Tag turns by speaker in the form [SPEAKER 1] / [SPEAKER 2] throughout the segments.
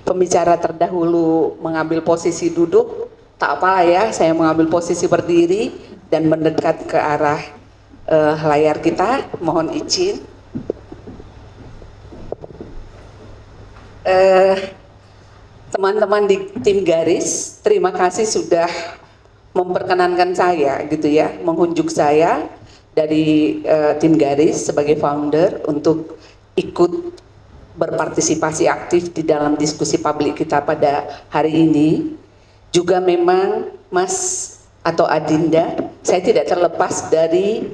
[SPEAKER 1] Pembicara terdahulu mengambil posisi duduk, tak apa ya, saya mengambil posisi berdiri dan mendekat ke arah layar kita. Mohon izin. Teman-teman di tim garis, terima kasih sudah memperkenankan saya gitu ya, mengunjuk saya dari tim garis sebagai founder untuk ikut berpartisipasi aktif di dalam diskusi publik kita pada hari ini. Juga memang Mas atau Adinda, saya tidak terlepas dari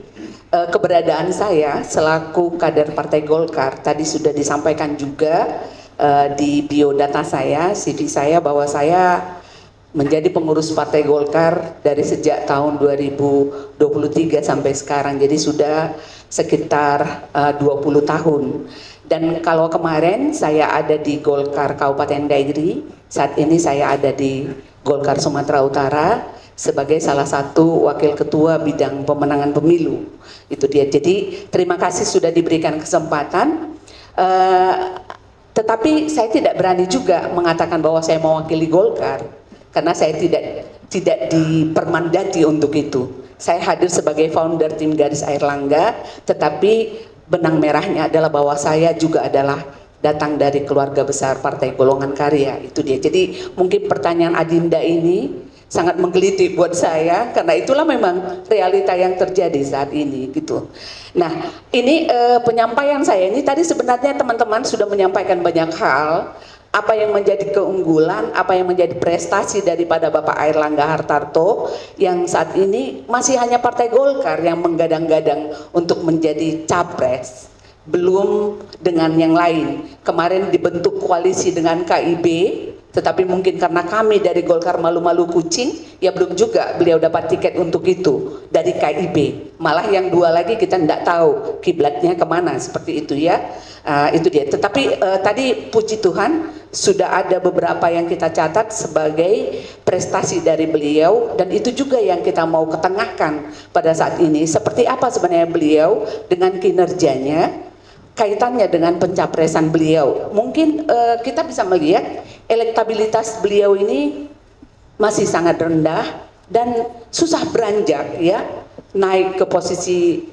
[SPEAKER 1] keberadaan saya selaku kader Partai Golkar. Tadi sudah disampaikan juga di biodata saya, CV saya, bahwa saya menjadi pengurus Partai Golkar dari sejak tahun 2023 sampai sekarang. Jadi sudah sekitar 20 tahun. Dan kalau kemarin saya ada di Golkar Kabupaten Dairi, saat ini saya ada di Golkar Sumatera Utara sebagai salah satu wakil ketua bidang pemenangan pemilu. Itu dia. Jadi terima kasih sudah diberikan kesempatan. Tetapi saya tidak berani juga mengatakan bahwa saya mewakili Golkar, karena saya tidak dipermandati untuk itu. Saya hadir sebagai founder tim Garis Airlangga, tetapi benang merahnya adalah bahwa saya juga adalah datang dari keluarga besar Partai Golongan Karya. Itu dia. Jadi mungkin pertanyaan Adinda ini sangat menggelitik buat saya, karena itulah memang realita yang terjadi saat ini gitu. Nah, ini penyampaian saya ini tadi sebenarnya teman-teman sudah menyampaikan banyak hal. Apa yang menjadi keunggulan, apa yang menjadi prestasi daripada Bapak Airlangga Hartarto yang saat ini masih hanya Partai Golkar yang menggadang-gadang untuk menjadi capres, belum dengan yang lain. Kemarin dibentuk koalisi dengan KIB, tetapi mungkin karena kami dari Golkar malu-malu kucing, ya belum juga beliau dapat tiket untuk itu dari KIB. Malah yang dua lagi kita tidak tahu kiblatnya kemana, seperti itu ya. Itu dia. Tetapi tadi puji Tuhan sudah ada beberapa yang kita catat sebagai prestasi dari beliau, dan itu juga yang kita mau ketengahkan pada saat ini. Seperti apa sebenarnya beliau dengan kinerjanya, kaitannya dengan pencapresan beliau. Mungkin kita bisa melihat elektabilitas beliau ini masih sangat rendah dan susah beranjak ya, naik ke posisi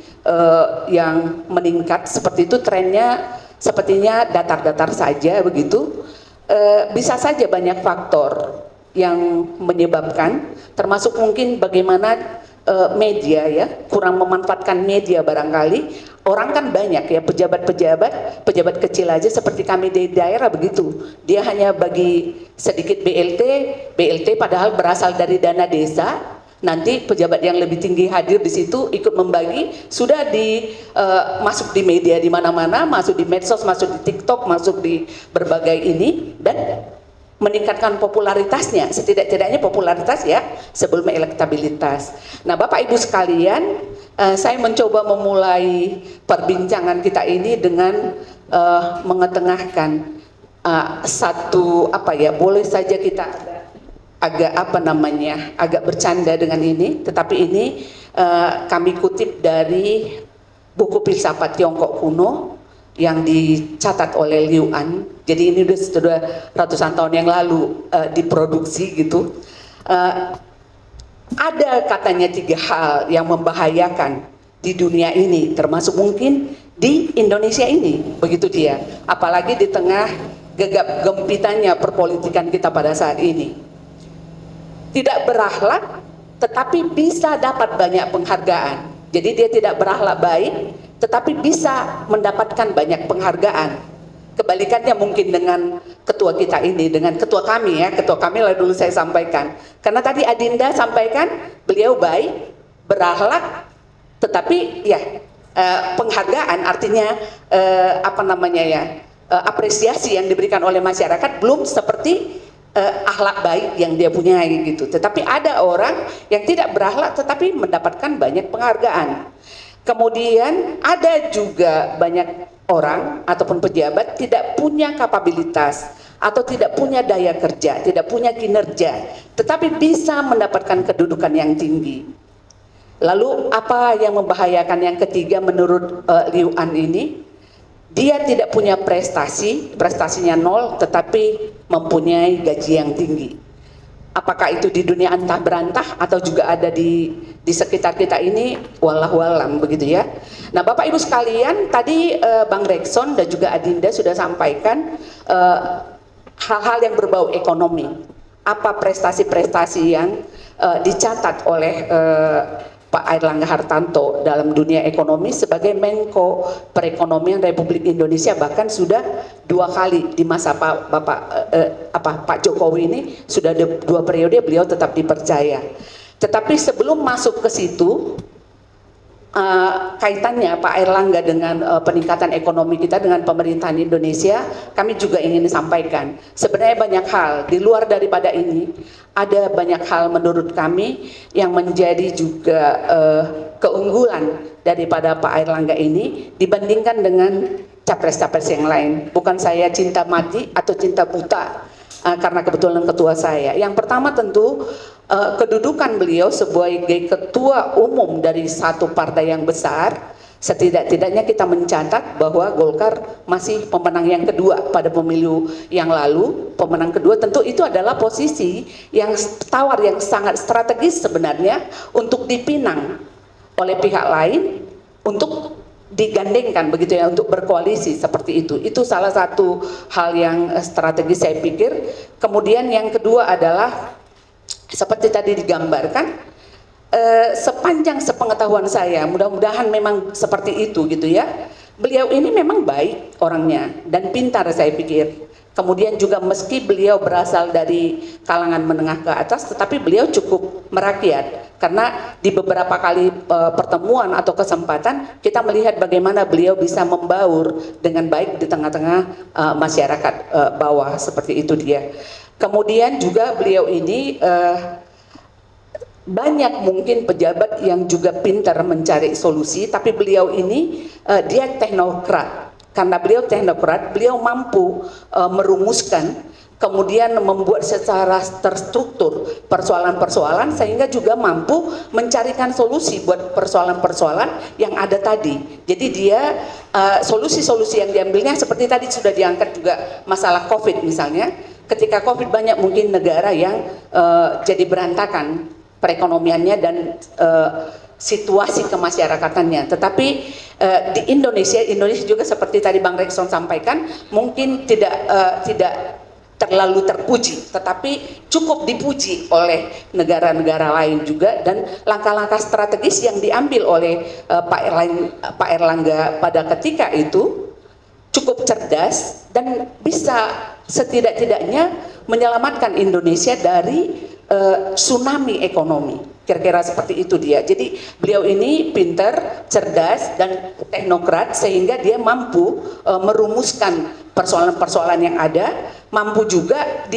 [SPEAKER 1] yang meningkat seperti itu. Trennya sepertinya datar-datar saja begitu. Bisa saja banyak faktor yang menyebabkan, termasuk mungkin bagaimana media ya, kurang memanfaatkan media barangkali. Orang kan banyak ya, pejabat kecil aja seperti kami di daerah begitu, dia hanya bagi sedikit BLT padahal berasal dari dana desa. Nanti pejabat yang lebih tinggi hadir di situ ikut membagi, sudah masuk di media di mana-mana, masuk di medsos, masuk di TikTok, masuk di berbagai ini, dan meningkatkan popularitasnya, setidak-tidaknya popularitas ya sebelum elektabilitas. Nah, Bapak Ibu sekalian, saya mencoba memulai perbincangan kita ini dengan mengetengahkan satu apa ya, boleh saja kita agak agak bercanda dengan ini, tetapi ini kami kutip dari buku filsafat Tiongkok kuno yang dicatat oleh Liu An. Jadi ini sudah ratusan tahun yang lalu diproduksi gitu. Ada katanya 3 hal yang membahayakan di dunia ini, termasuk mungkin di Indonesia ini, begitu dia. Apalagi di tengah gegap gempitannya perpolitikan kita pada saat ini. Tidak berakhlak, tetapi bisa dapat banyak penghargaan. Jadi dia tidak berakhlak baik, tetapi bisa mendapatkan banyak penghargaan. Kebalikannya mungkin dengan ketua kita ini, dengan ketua kami ya, ketua kami lah dulu saya sampaikan. Karena tadi Adinda sampaikan, beliau baik, berakhlak, tetapi ya penghargaan artinya apresiasi yang diberikan oleh masyarakat belum seperti akhlak baik yang dia punya gitu. Tetapi ada orang yang tidak berakhlak tetapi mendapatkan banyak penghargaan. Kemudian ada juga banyak orang ataupun pejabat tidak punya kapabilitas atau tidak punya daya kerja, tidak punya kinerja, tetapi bisa mendapatkan kedudukan yang tinggi. Lalu apa yang membahayakan yang ketiga menurut Liu An ini? dia tidak punya prestasi, prestasinya nol, tetapi mempunyai gaji yang tinggi. Apakah itu di dunia antah berantah atau juga ada di sekitar kita ini, wallahu alam, begitu ya. Nah, Bapak Ibu sekalian, tadi Bang Rekson dan juga Adinda sudah sampaikan hal-hal yang berbau ekonomi. Apa prestasi-prestasi yang dicatat oleh Pak Airlangga Hartarto dalam dunia ekonomi sebagai Menko Perekonomian Republik Indonesia, bahkan sudah 2 kali di masa Pak Jokowi ini, sudah 2 periode beliau tetap dipercaya. Tetapi sebelum masuk ke situ, kaitannya Pak Airlangga dengan peningkatan ekonomi kita dengan pemerintahan Indonesia, kami juga ingin sampaikan sebenarnya banyak hal di luar daripada ini. Ada banyak hal menurut kami yang menjadi juga keunggulan daripada Pak Airlangga ini dibandingkan dengan capres-capres yang lain. Bukan saya cinta mati atau cinta buta karena kebetulan ketua saya. Yang pertama tentu kedudukan beliau sebagai ketua umum dari satu partai yang besar, setidak-tidaknya kita mencatat bahwa Golkar masih pemenang yang kedua pada pemilu yang lalu. Pemenang kedua tentu itu adalah posisi yang tawar, yang sangat strategis sebenarnya untuk dipinang oleh pihak lain untuk digandengkan, begitu ya, untuk berkoalisi seperti itu. Itu salah satu hal yang strategis saya pikir. Kemudian yang kedua adalah seperti tadi digambarkan, sepanjang sepengetahuan saya, mudah-mudahan memang seperti itu gitu ya. Beliau ini memang baik orangnya dan pintar saya pikir. Kemudian juga meski beliau berasal dari kalangan menengah ke atas, tetapi beliau cukup merakyat. Karena di beberapa kali pertemuan atau kesempatan kita melihat bagaimana beliau bisa membaur dengan baik di tengah-tengah masyarakat bawah, seperti itu dia. Kemudian juga beliau ini banyak mungkin pejabat yang juga pintar mencari solusi, tapi beliau ini dia teknokrat. Karena beliau teknokrat, beliau mampu merumuskan, kemudian membuat secara terstruktur persoalan-persoalan, sehingga juga mampu mencarikan solusi buat persoalan-persoalan yang ada tadi. Jadi dia solusi-solusi yang diambilnya seperti tadi sudah diangkat juga masalah COVID misalnya. Ketika COVID banyak mungkin negara yang jadi berantakan perekonomiannya dan situasi kemasyarakatannya. Tetapi di Indonesia juga seperti tadi Bang Rekson sampaikan, mungkin tidak terlalu terpuji, tetapi cukup dipuji oleh negara-negara lain juga. Dan langkah-langkah strategis yang diambil oleh Pak Airlangga pada ketika itu cukup cerdas dan bisa setidak-tidaknya menyelamatkan Indonesia dari tsunami ekonomi, kira-kira seperti itu dia. Jadi beliau ini pintar, cerdas dan teknokrat, sehingga dia mampu merumuskan persoalan-persoalan yang ada, mampu juga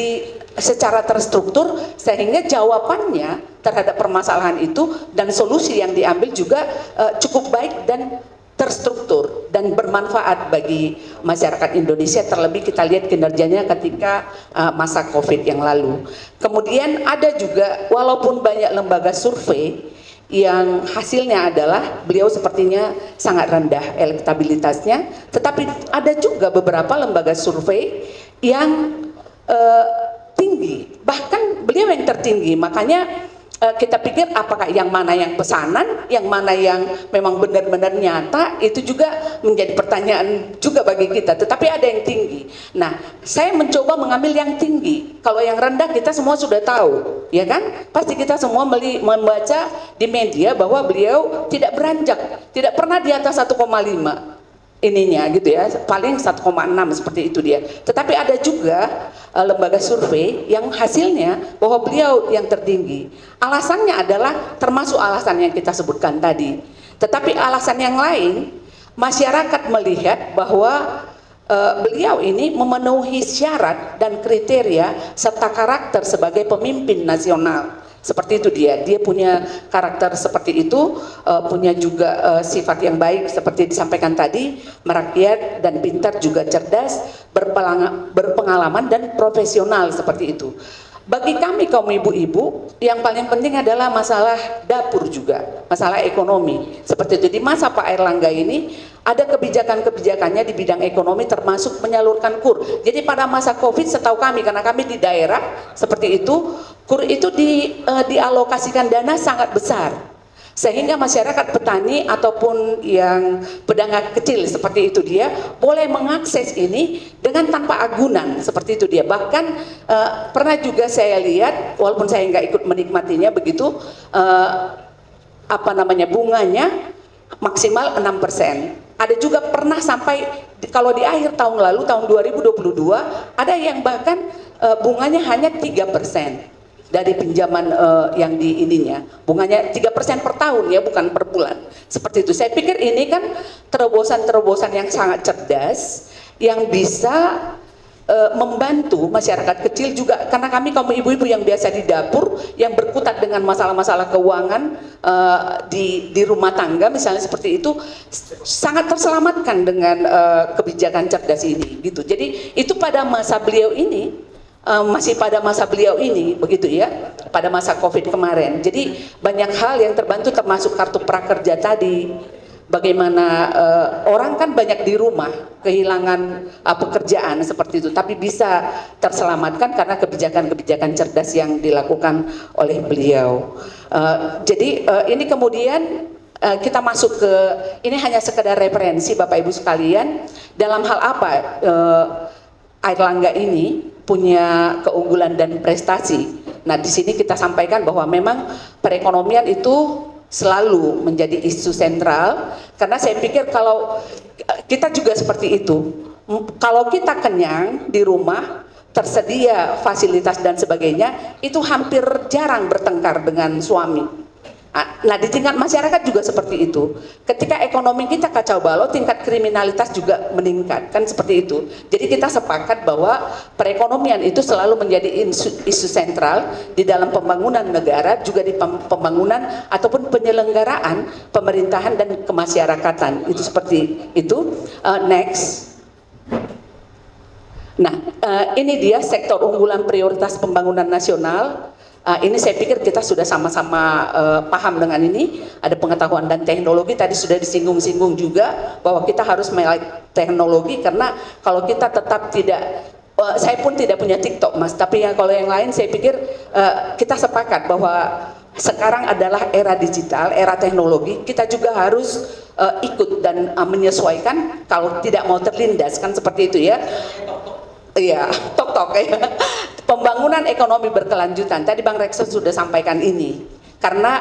[SPEAKER 1] secara terstruktur, sehingga jawabannya terhadap permasalahan itu dan solusi yang diambil juga cukup baik dan terstruktur dan bermanfaat bagi masyarakat Indonesia. Terlebih kita lihat kinerjanya ketika masa COVID yang lalu. Kemudian ada juga, walaupun banyak lembaga survei yang hasilnya adalah beliau sepertinya sangat rendah elektabilitasnya, tetapi ada juga beberapa lembaga survei yang tinggi, bahkan beliau yang tertinggi. Makanya kita pikir apakah yang mana yang pesanan, yang mana yang memang benar-benar nyata, itu juga menjadi pertanyaan juga bagi kita. Tetapi ada yang tinggi. Nah, saya mencoba mengambil yang tinggi. Kalau yang rendah kita semua sudah tahu, ya kan? Pasti kita semua membaca di media bahwa beliau tidak beranjak, tidak pernah di atas 1,5 ininya gitu ya, paling 1,6 seperti itu dia. Tetapi ada juga lembaga survei yang hasilnya bahwa beliau yang tertinggi. Alasannya adalah termasuk alasan yang kita sebutkan tadi. Tetapi alasan yang lain, masyarakat melihat bahwa beliau ini memenuhi syarat dan kriteria serta karakter sebagai pemimpin nasional. Seperti itu dia punya karakter seperti itu, punya juga sifat yang baik seperti disampaikan tadi, merakyat dan pintar, juga cerdas, berpengalaman dan profesional seperti itu. Bagi kami kaum ibu-ibu, yang paling penting adalah masalah dapur juga, masalah ekonomi. Seperti itu, di masa Pak Airlangga ini, ada kebijakan-kebijakannya di bidang ekonomi termasuk menyalurkan KUR. Jadi pada masa Covid setahu kami, karena kami di daerah seperti itu, KUR itu dialokasikan dana sangat besar. Sehingga masyarakat petani ataupun yang pedagang kecil seperti itu dia boleh mengakses ini dengan tanpa agunan seperti itu dia. Bahkan pernah juga saya lihat, walaupun saya nggak ikut menikmatinya begitu, bunganya maksimal 6%. Ada juga pernah sampai kalau di akhir tahun lalu tahun 2022 ada yang bahkan bunganya hanya 3%. Dari pinjaman yang di ininya, bunganya 3% per tahun ya, bukan per bulan. Seperti itu. Saya pikir ini kan terobosan-terobosan yang sangat cerdas yang bisa membantu masyarakat kecil juga, karena kami kaum ibu-ibu yang biasa di dapur yang berkutat dengan masalah-masalah keuangan di rumah tangga misalnya seperti itu, sangat terselamatkan dengan kebijakan cerdas ini gitu. Jadi itu pada masa beliau ini, masih pada masa beliau ini begitu ya, pada masa Covid kemarin. Jadi banyak hal yang terbantu termasuk kartu prakerja tadi. Bagaimana orang kan banyak di rumah kehilangan pekerjaan seperti itu, tapi bisa terselamatkan karena kebijakan-kebijakan cerdas yang dilakukan oleh beliau. Jadi ini kemudian kita masuk ke, ini hanya sekedar referensi Bapak Ibu sekalian, dalam hal apa Airlangga ini punya keunggulan dan prestasi. Nah, di sini kita sampaikan bahwa memang perekonomian itu selalu menjadi isu sentral, karena saya pikir kalau kita juga seperti itu, kalau kita kenyang di rumah, tersedia fasilitas dan sebagainya, itu hampir jarang bertengkar dengan suami. Nah, di tingkat masyarakat juga seperti itu. Ketika ekonomi kita kacau balau, tingkat kriminalitas juga meningkat, kan seperti itu. Jadi kita sepakat bahwa perekonomian itu selalu menjadi isu sentral di dalam pembangunan negara, juga di pembangunan ataupun penyelenggaraan pemerintahan dan kemasyarakatan. Itu seperti itu. Next. Nah, ini dia sektor unggulan prioritas pembangunan nasional. Ini saya pikir kita sudah sama-sama paham dengan ini. Ada pengetahuan dan teknologi, tadi sudah disinggung-singgung juga bahwa kita harus melek teknologi, karena kalau kita tetap tidak, saya pun tidak punya TikTok Mas, tapi ya kalau yang lain saya pikir kita sepakat bahwa sekarang adalah era digital, era teknologi, kita juga harus ikut dan menyesuaikan kalau tidak mau terlindas, kan seperti itu ya. Iya, tok-tok ya. Pembangunan ekonomi berkelanjutan, tadi Bang Rekso sudah sampaikan ini. Karena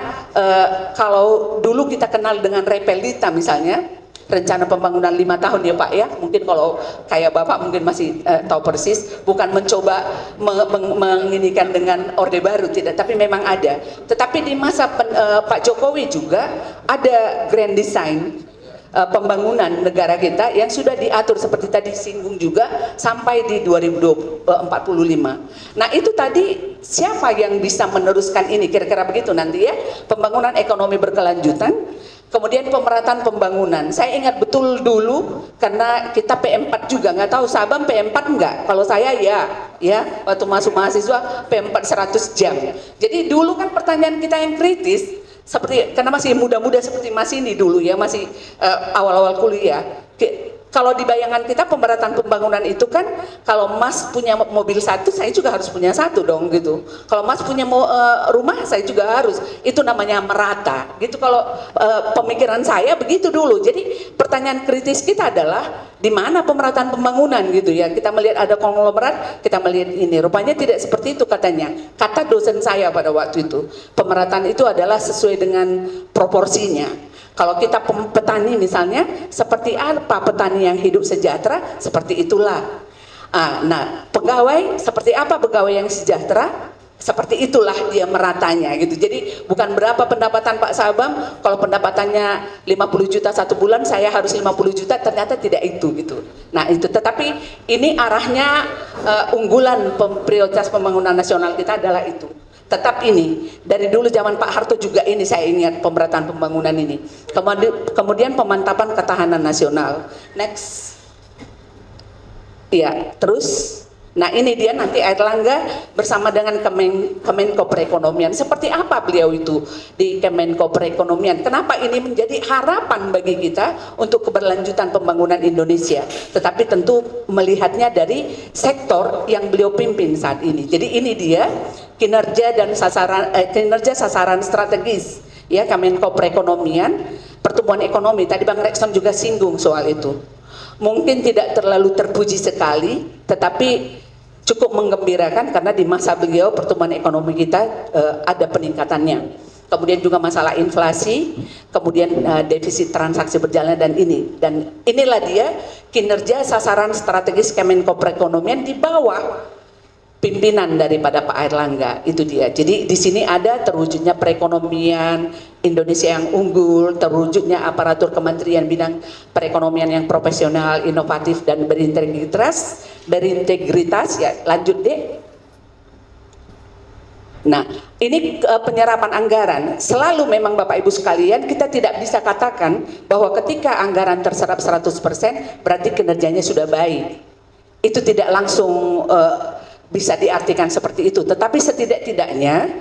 [SPEAKER 1] kalau dulu kita kenal dengan Repelita misalnya, rencana pembangunan 5 tahun ya Pak ya, mungkin kalau kayak Bapak mungkin masih tahu persis, bukan mencoba menginikan dengan Orde Baru, tidak, tapi memang ada. Tetapi di masa Pak Jokowi juga ada grand design pembangunan negara kita yang sudah diatur seperti tadi singgung juga sampai di 2045. Nah, itu tadi siapa yang bisa meneruskan ini, kira-kira begitu nanti ya, pembangunan ekonomi berkelanjutan, kemudian pemerataan pembangunan. Saya ingat betul dulu karena kita P4 juga, nggak tahu Sabang P4 enggak, kalau saya ya waktu masuk mahasiswa P4 100 jam. Jadi dulu kan pertanyaan kita yang kritis, seperti karena masih muda-muda seperti Mas ini dulu ya, masih awal-awal kuliah. Kalau di bayangan kita pemerataan pembangunan itu kan, kalau Mas punya mobil satu, saya juga harus punya satu dong gitu. Kalau Mas punya rumah, saya juga harus. Itu namanya merata gitu. Kalau pemikiran saya begitu dulu. Jadi pertanyaan kritis kita adalah di mana pemerataan pembangunan gitu ya. Kita melihat ada konglomerat, kita melihat ini. Rupanya tidak seperti itu katanya. Kata dosen saya pada waktu itu, pemerataan itu adalah sesuai dengan proporsinya. Kalau kita petani misalnya, seperti apa petani yang hidup sejahtera, seperti itulah. Nah, pegawai, seperti apa pegawai yang sejahtera, seperti itulah dia meratanya gitu. Jadi bukan berapa pendapatan Pak Sabam, kalau pendapatannya 50 juta satu bulan, saya harus 50 juta, ternyata tidak itu gitu. Nah itu, tetapi ini arahnya unggulan prioritas pembangunan nasional kita adalah itu. Tetap ini, dari dulu zaman Pak Harto juga ini saya ingat pemerataan pembangunan ini. Kemudian pemantapan ketahanan nasional. Next. Ya, terus Nah ini dia nanti Airlangga bersama dengan Kemenko Perekonomian. Seperti apa beliau itu di Kemenko Perekonomian? Kenapa ini menjadi harapan bagi kita untuk keberlanjutan pembangunan Indonesia? Tetapi tentu melihatnya dari sektor yang beliau pimpin saat ini. Jadi ini dia kinerja dan sasaran strategis ya Kemenko Perekonomian, pertumbuhan ekonomi. Tadi Bang Rekson juga singgung soal itu. Mungkin tidak terlalu terpuji sekali, tetapi cukup menggembirakan karena di masa beliau pertumbuhan ekonomi kita ada peningkatannya. Kemudian juga masalah inflasi, kemudian defisit transaksi berjalan dan inilah dia kinerja sasaran strategis Kemenko Perekonomian di bawah pimpinan daripada Pak Airlangga. Itu dia. Jadi di sini ada terwujudnya perekonomian Indonesia yang unggul, terwujudnya aparatur kementerian bidang perekonomian yang profesional, inovatif dan berintegritas ya. Lanjut deh. Nah, ini penyerapan anggaran. Selalu memang Bapak Ibu sekalian, kita tidak bisa katakan bahwa ketika anggaran terserap 100% berarti kinerjanya sudah baik. Itu tidak langsung bisa diartikan seperti itu, tetapi setidak-tidaknya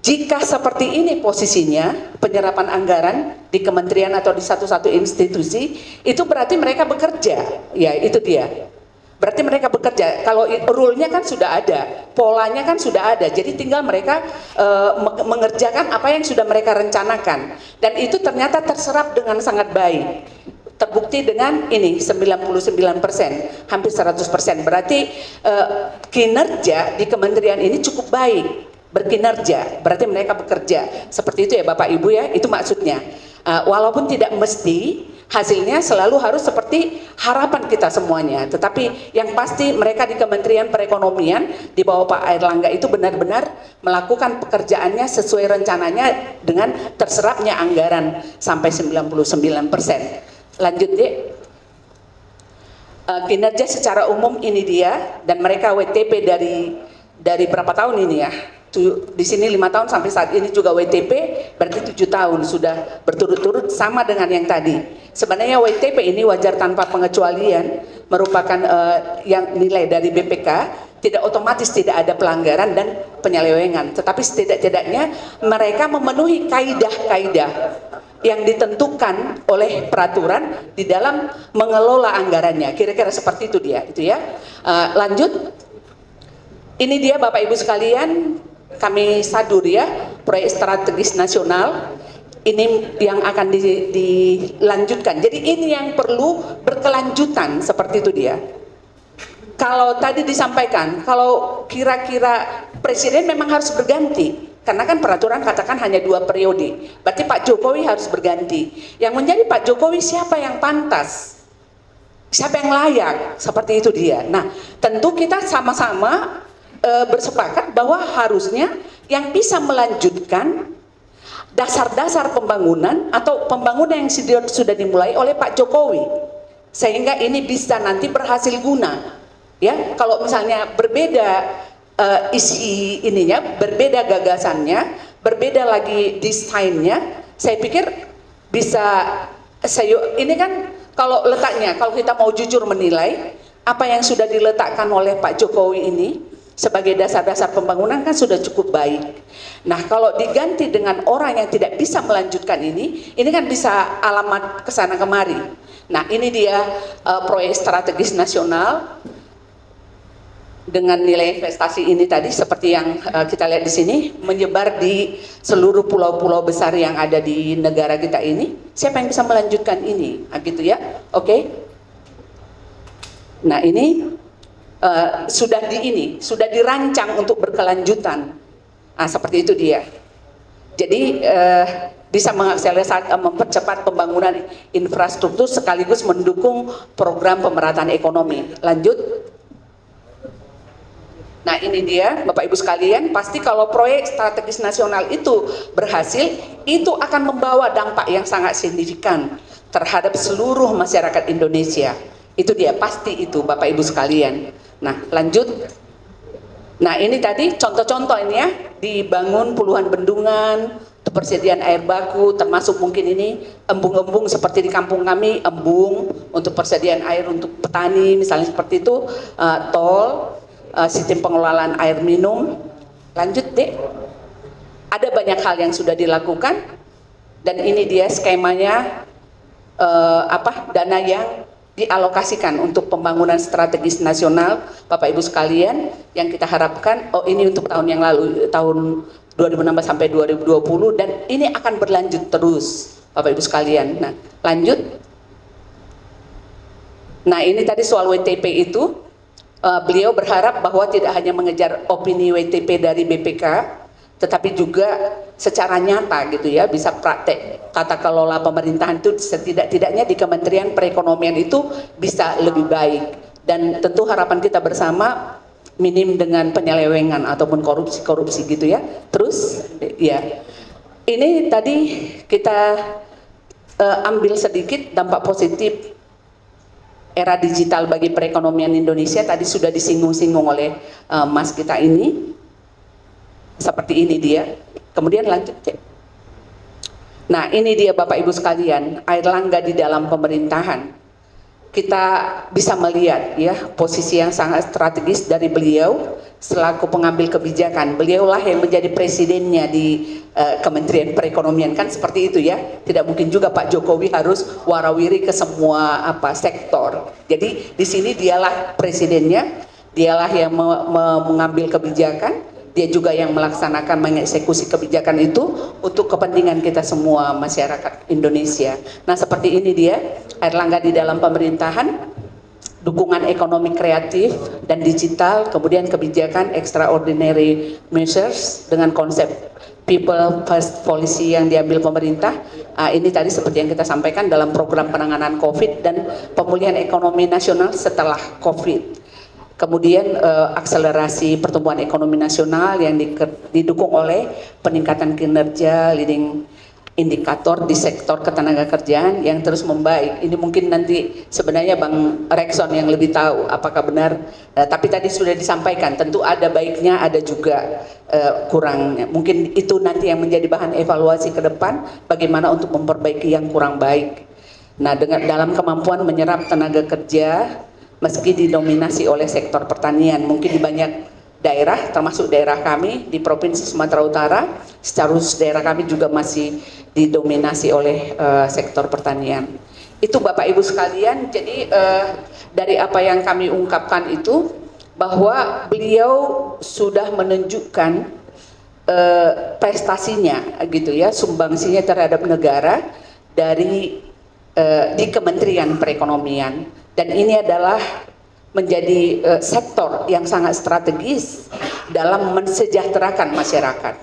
[SPEAKER 1] jika seperti ini posisinya penyerapan anggaran di kementerian atau di satu-satu institusi, itu berarti mereka bekerja. Ya itu dia, berarti mereka bekerja. Kalau rule-nya kan sudah ada, polanya kan sudah ada, jadi tinggal mereka mengerjakan apa yang sudah mereka rencanakan, dan itu ternyata terserap dengan sangat baik. Terbukti dengan ini 99%, hampir 100%. Berarti kinerja di kementerian ini cukup baik, berkinerja, berarti mereka bekerja. Seperti itu ya Bapak Ibu ya, itu maksudnya. Walaupun tidak mesti hasilnya selalu harus seperti harapan kita semuanya, tetapi yang pasti mereka di Kementerian Perekonomian di bawah Pak Airlangga itu benar-benar melakukan pekerjaannya sesuai rencananya dengan terserapnya anggaran sampai 99%. Lanjut deh. Kinerja secara umum ini dia, dan mereka WTP dari berapa tahun ini ya? Di sini 5 tahun sampai saat ini juga WTP, berarti 7 tahun sudah berturut-turut sama dengan yang tadi. Sebenarnya WTP ini wajar tanpa pengecualian, merupakan yang nilai dari BPK, tidak otomatis tidak ada pelanggaran dan penyelewengan, tetapi setidak-tidaknya mereka memenuhi kaidah-kaidah yang ditentukan oleh peraturan di dalam mengelola anggarannya. Kira-kira seperti itu dia, itu ya. Lanjut, ini dia Bapak Ibu sekalian, kami sadur ya, proyek strategis nasional. Ini yang akan dilanjutkan. Jadi ini yang perlu berkelanjutan, seperti itu dia. Kalau tadi disampaikan, kalau kira-kira presiden memang harus berganti, karena kan peraturan katakan hanya 2 periode, berarti Pak Jokowi harus berganti. Yang menjadi Pak Jokowi siapa yang pantas, siapa yang layak, seperti itu dia. Nah tentu kita sama-sama bersepakat bahwa harusnya yang bisa melanjutkan dasar-dasar pembangunan atau pembangunan yang sudah dimulai oleh Pak Jokowi, sehingga ini bisa nanti berhasil guna. Ya, kalau misalnya berbeda isi ininya, berbeda gagasannya, berbeda lagi desainnya, saya pikir bisa ini kan kalau letaknya, kalau kita mau jujur menilai apa yang sudah diletakkan oleh Pak Jokowi ini sebagai dasar-dasar pembangunan kan sudah cukup baik. Nah kalau diganti dengan orang yang tidak bisa melanjutkan ini kan bisa alamat kesana kemari. Nah ini dia proyek strategis nasional dengan nilai investasi ini tadi seperti yang kita lihat di sini, menyebar di seluruh pulau-pulau besar yang ada di negara kita ini. Siapa yang bisa melanjutkan ini? Nah, gitu ya. Oke. Nah ini sudah dirancang untuk berkelanjutan. Nah, seperti itu dia. Jadi bisa mengakselerasi, mempercepat pembangunan infrastruktur sekaligus mendukung program pemerataan ekonomi. Lanjut. Nah ini dia Bapak Ibu sekalian, pasti kalau proyek strategis nasional itu berhasil, itu akan membawa dampak yang sangat signifikan terhadap seluruh masyarakat Indonesia. Itu dia, pasti itu Bapak Ibu sekalian. Nah lanjut. Nah ini tadi contoh-contoh ini ya, dibangun puluhan bendungan untuk persediaan air baku, termasuk mungkin ini embung-embung seperti di kampung kami, embung untuk persediaan air untuk petani misalnya seperti itu, tol. sistem pengelolaan air minum. Lanjut deh. Ada banyak hal yang sudah dilakukan dan ini dia skemanya, dana yang dialokasikan untuk pembangunan strategis nasional, Bapak Ibu sekalian, yang kita harapkan, ini untuk tahun yang lalu, tahun 2016 sampai 2020, dan ini akan berlanjut terus, Bapak Ibu sekalian. Nah, lanjut. Nah, ini tadi soal WTP itu, beliau berharap bahwa tidak hanya mengejar opini WTP dari BPK, tetapi juga secara nyata gitu ya, bisa praktek tata kelola pemerintahan itu setidak-tidaknya di Kementerian Perekonomian itu bisa lebih baik. Dan tentu harapan kita bersama minim dengan penyelewengan ataupun korupsi-korupsi gitu ya. Terus ya, ini tadi kita ambil sedikit dampak positif era digital bagi perekonomian Indonesia. Tadi sudah disinggung-singgung oleh Mas kita ini. Seperti ini dia. Kemudian lanjut cek. Nah, ini dia Bapak Ibu sekalian, Airlangga di dalam pemerintahan. Kita bisa melihat ya posisi yang sangat strategis dari beliau selaku pengambil kebijakan. Beliaulah yang menjadi presidennya di Kementerian Perekonomian, kan seperti itu ya. Tidak mungkin juga Pak Jokowi harus warawiri ke semua sektor. Jadi di sini dialah presidennya, dialah yang mengambil kebijakan. Dia juga yang melaksanakan, mengeksekusi kebijakan itu untuk kepentingan kita semua masyarakat Indonesia. Nah, seperti ini dia, Airlangga di dalam pemerintahan, dukungan ekonomi kreatif dan digital, kemudian kebijakan extraordinary measures dengan konsep people first policy yang diambil pemerintah. Ini tadi seperti yang kita sampaikan dalam program penanganan COVID dan pemulihan ekonomi nasional setelah COVID. Kemudian akselerasi pertumbuhan ekonomi nasional yang didukung oleh peningkatan kinerja leading indikator di sektor ketenagakerjaan yang terus membaik. Ini mungkin nanti sebenarnya Bang Rekson yang lebih tahu apakah benar, tapi tadi sudah disampaikan, tentu ada baiknya, ada juga kurangnya. Mungkin itu nanti yang menjadi bahan evaluasi ke depan, bagaimana untuk memperbaiki yang kurang baik. Nah, dengan dalam kemampuan menyerap tenaga kerja meski didominasi oleh sektor pertanian, mungkin di banyak daerah, termasuk daerah kami di Provinsi Sumatera Utara, secara khusus daerah kami juga masih didominasi oleh sektor pertanian. Itu Bapak Ibu sekalian, jadi dari apa yang kami ungkapkan itu, bahwa beliau sudah menunjukkan prestasinya gitu ya, sumbangsinya terhadap negara dari di Kementerian Perekonomian. Dan ini adalah menjadi sektor yang sangat strategis dalam mensejahterakan masyarakat.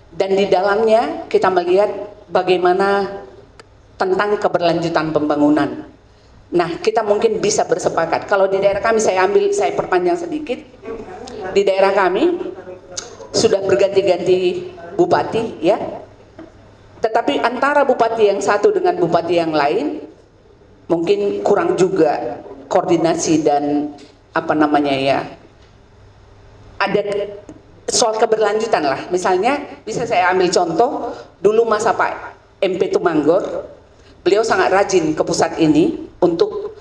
[SPEAKER 1] Dan di dalamnya kita melihat bagaimana tentang keberlanjutan pembangunan. Nah, kita mungkin bisa bersepakat. Kalau di daerah kami, saya perpanjang sedikit. Di daerah kami sudah berganti-ganti bupati ya. Tetapi antara bupati yang satu dengan bupati yang lain mungkin kurang juga koordinasi dan ada soal keberlanjutan lah. Misalnya bisa saya ambil contoh dulu masa Pak MP Tumanggor, beliau sangat rajin ke pusat ini untuk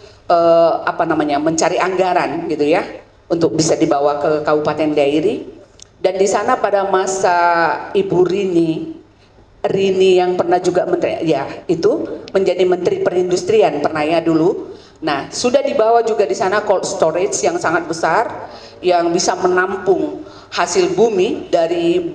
[SPEAKER 1] mencari anggaran gitu ya, untuk bisa dibawa ke Kabupaten Dairi. Dan di sana pada masa Ibu Rini yang pernah juga menteri, ya itu menjadi Menteri Perindustrian pernah ya dulu. Nah, sudah dibawa juga di sana cold storage yang sangat besar yang bisa menampung hasil bumi dari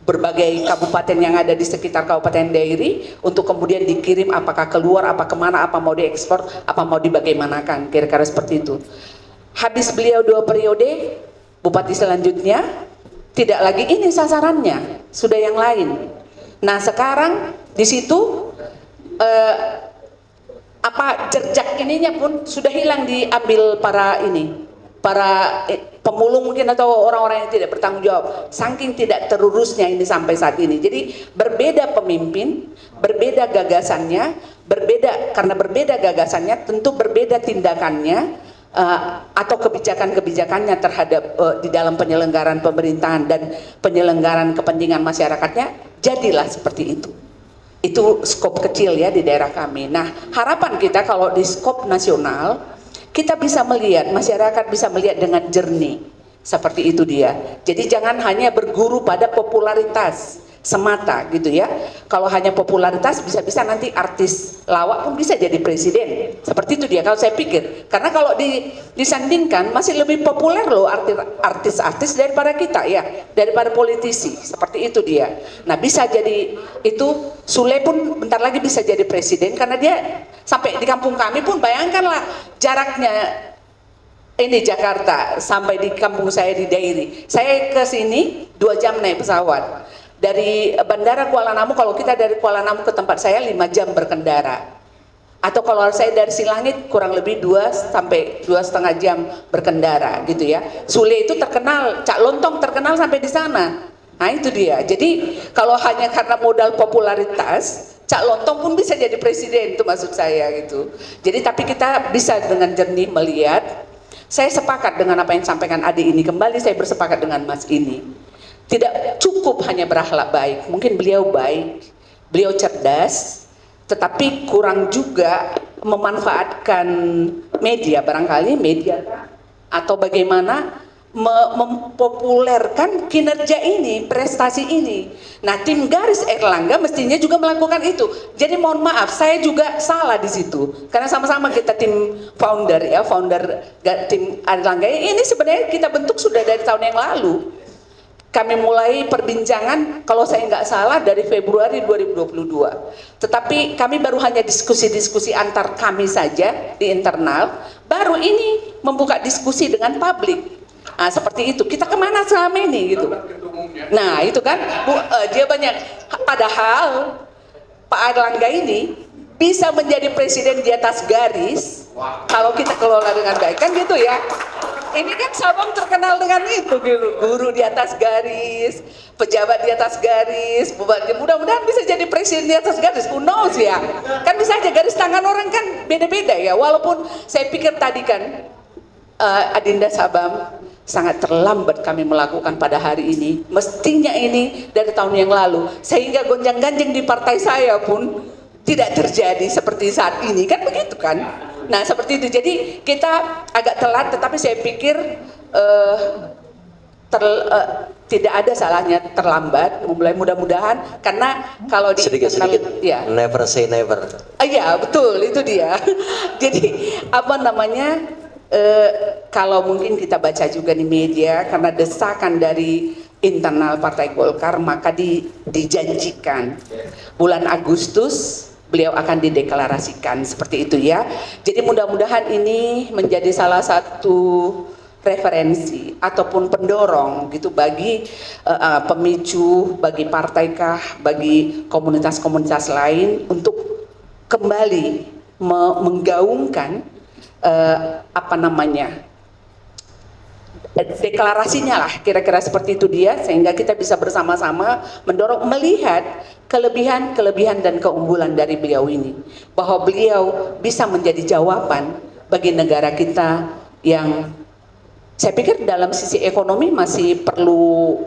[SPEAKER 1] berbagai kabupaten yang ada di sekitar Kabupaten Dairi untuk kemudian dikirim, apakah keluar, apa kemana, apa mau diekspor, apa mau dibagaimanakan, kira-kira seperti itu. Habis beliau 2 periode, bupati selanjutnya tidak lagi ini sasarannya, sudah yang lain. Nah, sekarang di situ jejak ininya pun sudah hilang, diambil para pemulung mungkin atau orang-orang yang tidak bertanggung jawab, saking tidak terurusnya ini sampai saat ini. Jadi berbeda pemimpin, berbeda gagasannya, karena berbeda gagasannya tentu berbeda tindakannya atau kebijakan-kebijakannya terhadap di dalam penyelenggaraan pemerintahan dan penyelenggaraan kepentingan masyarakatnya. Jadilah seperti itu. Itu skop kecil ya di daerah kami. Nah, harapan kita kalau di skop nasional kita bisa melihat, masyarakat bisa melihat dengan jernih Seperti itu dia. Jadi jangan hanya berguru pada popularitas semata gitu ya. Kalau hanya popularitas bisa-bisa nanti artis lawak pun bisa jadi presiden. Seperti itu dia kalau saya pikir. Karena kalau disandingkan masih lebih populer loh artis-artis daripada kita ya, daripada politisi. Seperti itu dia. Nah, bisa jadi itu Sule pun bentar lagi bisa jadi presiden karena dia sampai di kampung kami pun bayangkanlah jaraknya ini Jakarta sampai di kampung saya di Dairi. Saya ke sini 2 jam naik pesawat. Dari Bandara Kuala Namu, kalau kita dari Kuala Namu ke tempat saya 5 jam berkendara. Atau kalau saya dari Silangit kurang lebih 2 sampai 2,5 jam berkendara gitu ya. Sule itu terkenal, Cak Lontong terkenal sampai di sana. Nah itu dia. Jadi kalau hanya karena modal popularitas, Cak Lontong pun bisa jadi presiden, itu maksud saya gitu. Jadi tapi kita bisa dengan jernih melihat. Saya sepakat dengan apa yang disampaikan adik ini. Kembali saya bersepakat dengan Mas ini. Tidak cukup hanya berakhlak baik, mungkin beliau baik, beliau cerdas, tetapi kurang juga memanfaatkan media, barangkali media atau bagaimana mempopulerkan kinerja ini, prestasi ini. Nah, tim Garis Airlangga mestinya juga melakukan itu. Jadi mohon maaf, saya juga salah di situ. Karena sama-sama kita tim founder ya, founder tim Airlangga ini sebenarnya kita bentuk sudah dari tahun yang lalu. Kami mulai perbincangan, kalau saya nggak salah dari Februari 2022. Tetapi kami baru hanya diskusi-diskusi antar kami saja di internal, baru ini membuka diskusi dengan publik. Nah, seperti itu, kita kemana selama ini gitu. Nah itu kan, dia banyak, padahal Pak Airlangga ini bisa menjadi presiden di atas garis, kalau kita kelola dengan baik, kan gitu ya. Ini kan Sabang terkenal dengan itu gitu, guru di atas garis, pejabat di atas garis, mudah-mudahan bisa jadi presiden di atas garis, who knows ya, kan bisa aja garis tangan orang kan beda-beda ya, walaupun saya pikir tadi kan Adinda Sabam sangat terlambat kami melakukan pada hari ini, mestinya ini dari tahun yang lalu, sehingga gonjang-ganjing di partai saya pun tidak terjadi seperti saat ini, kan begitu kan. Nah seperti itu, jadi kita agak telat, tetapi saya pikir tidak ada salahnya terlambat, mudah-mudahan, karena kalau di
[SPEAKER 2] sedikit-sedikit, ya. Never say never.
[SPEAKER 1] Iya betul, itu dia. Jadi apa namanya, kalau mungkin kita baca juga di media, karena desakan dari internal Partai Golkar, maka dijanjikan bulan Agustus beliau akan dideklarasikan, seperti itu ya. Jadi mudah-mudahan ini menjadi salah satu referensi ataupun pendorong gitu bagi pemicu, bagi partaikah, bagi komunitas-komunitas lain untuk kembali menggaungkan apa namanya, deklarasinya lah, kira-kira seperti itu dia, sehingga kita bisa bersama-sama mendorong, melihat kelebihan dan keunggulan dari beliau ini, bahwa beliau bisa menjadi jawaban bagi negara kita yang saya pikir dalam sisi ekonomi masih perlu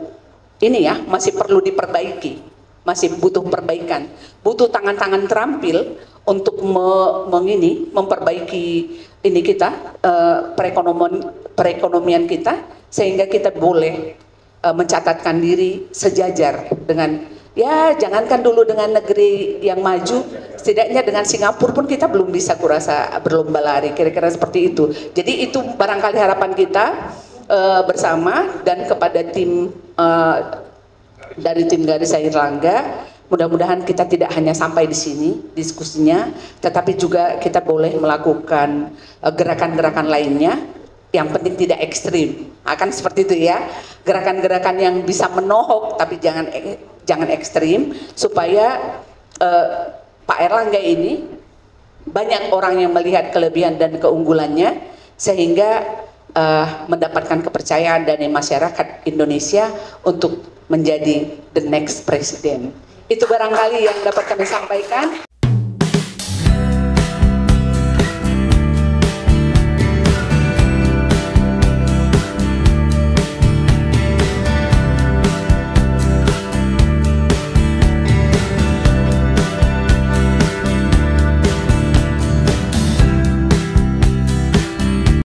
[SPEAKER 1] ini ya, masih perlu diperbaiki, masih butuh perbaikan, butuh tangan-tangan terampil untuk memperbaiki ini kita, perekonomian kita, sehingga kita boleh mencatatkan diri sejajar dengan, ya jangankan dulu dengan negeri yang maju, setidaknya dengan Singapura pun kita belum bisa kurasa berlomba lari, kira-kira seperti itu. Jadi itu barangkali harapan kita bersama, dan kepada tim dari tim Garis Airlangga, mudah-mudahan kita tidak hanya sampai di sini diskusinya, tetapi juga kita boleh melakukan gerakan-gerakan lainnya, yang penting tidak ekstrim. Akan seperti itu ya, gerakan-gerakan yang bisa menohok tapi jangan ekstrim, supaya Pak Airlangga ini banyak orang yang melihat kelebihan dan keunggulannya, sehingga mendapatkan kepercayaan dari masyarakat Indonesia untuk menjadi the next president. Itu barangkali yang dapat kami sampaikan.